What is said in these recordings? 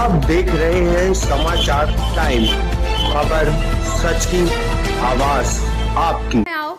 आप देख रहे हैं समाचार टाइम, खबर सच की, आवाज आपकी। आओ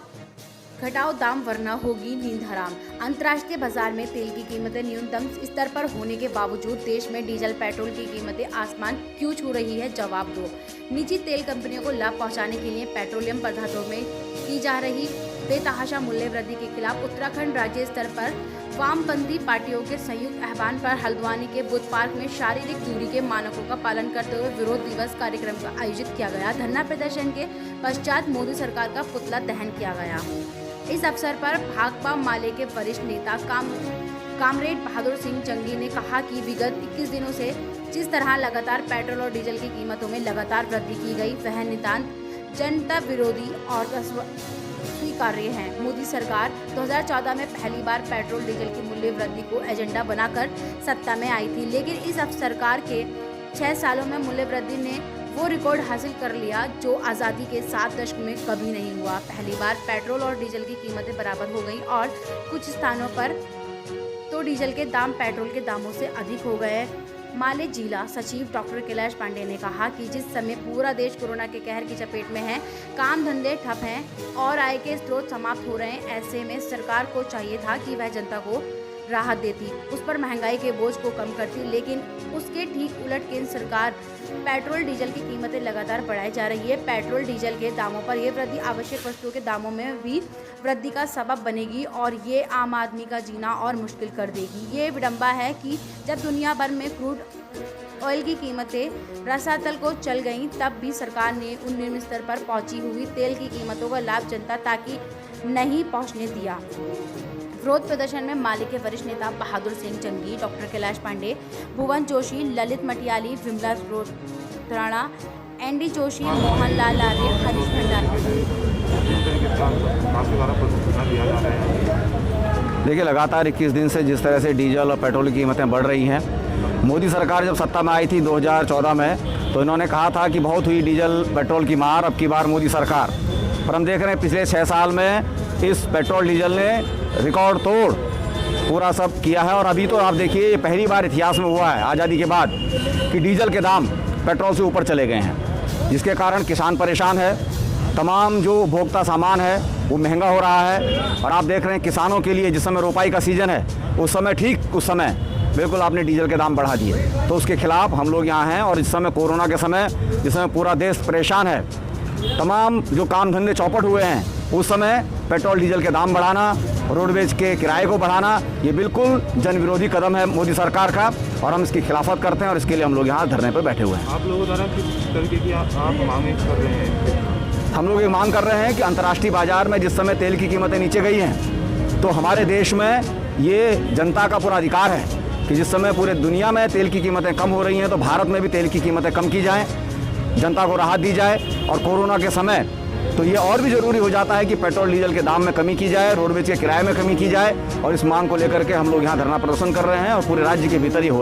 घटाओ दाम वरना होगी नींद हराम। अंतर्राष्ट्रीय बाजार में तेल की कीमतें न्यूनतम स्तर पर होने के बावजूद देश में डीजल पेट्रोल की कीमतें आसमान क्यों छू रही है? जवाब दो। निजी तेल कंपनियों को लाभ पहुंचाने के लिए पेट्रोलियम पदार्थों में की जा रही बेतहाशा मूल्य वृद्धि के खिलाफ उत्तराखंड राज्य स्तर पर वामपंथी पार्टियों के संयुक्त आह्वान पर हल्द्वानी के बुद्ध पार्क में शारीरिक दूरी के मानकों का पालन करते हुए विरोध दिवस कार्यक्रम का आयोजित किया गया। धरना प्रदर्शन के पश्चात मोदी सरकार का पुतला दहन किया गया। इस अवसर पर भाकपा माले के वरिष्ठ नेता कामरेड बहादुर सिंह जंगी ने कहा कि विगत 21 दिनों से जिस तरह लगातार पेट्रोल और डीजल की कीमतों में लगातार वृद्धि की गई, वह नितांत जनता विरोधी और स्वीकार्य है। मोदी सरकार 2014 में पहली बार पेट्रोल डीजल की मूल्य वृद्धि को एजेंडा बनाकर सत्ता में आई थी, लेकिन इस सरकार के 6 सालों में मूल्य वृद्धि ने वो रिकॉर्ड हासिल कर लिया जो आज़ादी के 7 दशक में कभी नहीं हुआ। पहली बार पेट्रोल और डीजल की कीमतें बराबर हो गई और कुछ स्थानों पर तो डीजल के दाम पेट्रोल के दामों से अधिक हो गए। माले जिला सचिव डॉक्टर कैलाश पांडे ने कहा कि जिस समय पूरा देश कोरोना के कहर की चपेट में है, काम धंधे ठप हैं और आय के स्रोत समाप्त हो रहे हैं, ऐसे में सरकार को चाहिए था कि वह जनता को राहत देती, उस पर महंगाई के बोझ को कम करती, लेकिन उसके ठीक उलट केंद्र सरकार पेट्रोल डीजल की कीमतें लगातार बढ़ाई जा रही है। पेट्रोल डीजल के दामों पर यह वृद्धि आवश्यक वस्तुओं के दामों में भी वृद्धि का सबब बनेगी और ये आम आदमी का जीना और मुश्किल कर देगी। ये विडंबना है कि जब दुनिया भर में क्रूड ऑयल की कीमतें रसातल को चल गईं, तब भी सरकार ने उन निम्न स्तर पर पहुंची हुई तेल की कीमतों का लाभ जनता तक नहीं पहुंचने दिया। विरोध प्रदर्शन में माले के वरिष्ठ नेता बहादुर सिंह जंगी, डॉक्टर कैलाश पांडे, भुवन जोशी, ललित मटियाली, विमला रोत्राणा, एनडी जोशी, मोहन लाल आर्य, हरीश भंडारी। देखिए, लगातार 21 दिन से जिस तरह से डीजल और पेट्रोल की कीमतें बढ़ रही हैं, मोदी सरकार जब सत्ता में आई थी 2014 में, तो इन्होंने कहा था कि बहुत हुई डीजल पेट्रोल की मार, अब की बार मोदी सरकार। पर हम देख रहे हैं पिछले 6 साल में इस पेट्रोल डीजल ने रिकॉर्ड तोड़ पूरा सब किया है। और अभी तो आप देखिए, ये पहली बार इतिहास में हुआ है आज़ादी के बाद कि डीजल के दाम पेट्रोल से ऊपर चले गए हैं, जिसके कारण किसान परेशान है, तमाम जो उपभोक्ता सामान है वो महंगा हो रहा है। और आप देख रहे हैं किसानों के लिए जिस समय रोपाई का सीज़न है, उस समय ठीक उस समय बिल्कुल आपने डीजल के दाम बढ़ा दिए, तो उसके खिलाफ हम लोग यहाँ हैं। और इस समय कोरोना के समय जिस समय पूरा देश परेशान है, तमाम जो काम धंधे चौपट हुए हैं, उस समय पेट्रोल डीजल के दाम बढ़ाना, रोडवेज के किराए को बढ़ाना, ये बिल्कुल जन विरोधी कदम है मोदी सरकार का और हम इसकी खिलाफत करते हैं और इसके लिए हम लोग यहाँ धरने पर बैठे हुए हैं। आप लोगों द्वारा किस तरीके की आप मांग कर रहे हैं? हम लोग ये मांग कर रहे हैं कि अंतर्राष्ट्रीय बाजार में जिस समय तेल की कीमतें नीचे गई हैं, तो हमारे देश में ये जनता का पूरा अधिकार है कि जिस समय पूरे दुनिया में तेल की कीमतें कम हो रही हैं, तो भारत में भी तेल की कीमतें कम की जाएँ, जनता को राहत दी जाए। और कोरोना के समय तो ये और भी ज़रूरी हो जाता है कि पेट्रोल डीजल के दाम में कमी की जाए, रोडवेज के किराए में कमी की जाए। और इस मांग को लेकर के हम लोग यहाँ धरना प्रदर्शन कर रहे हैं और पूरे राज्य के भीतर ही हो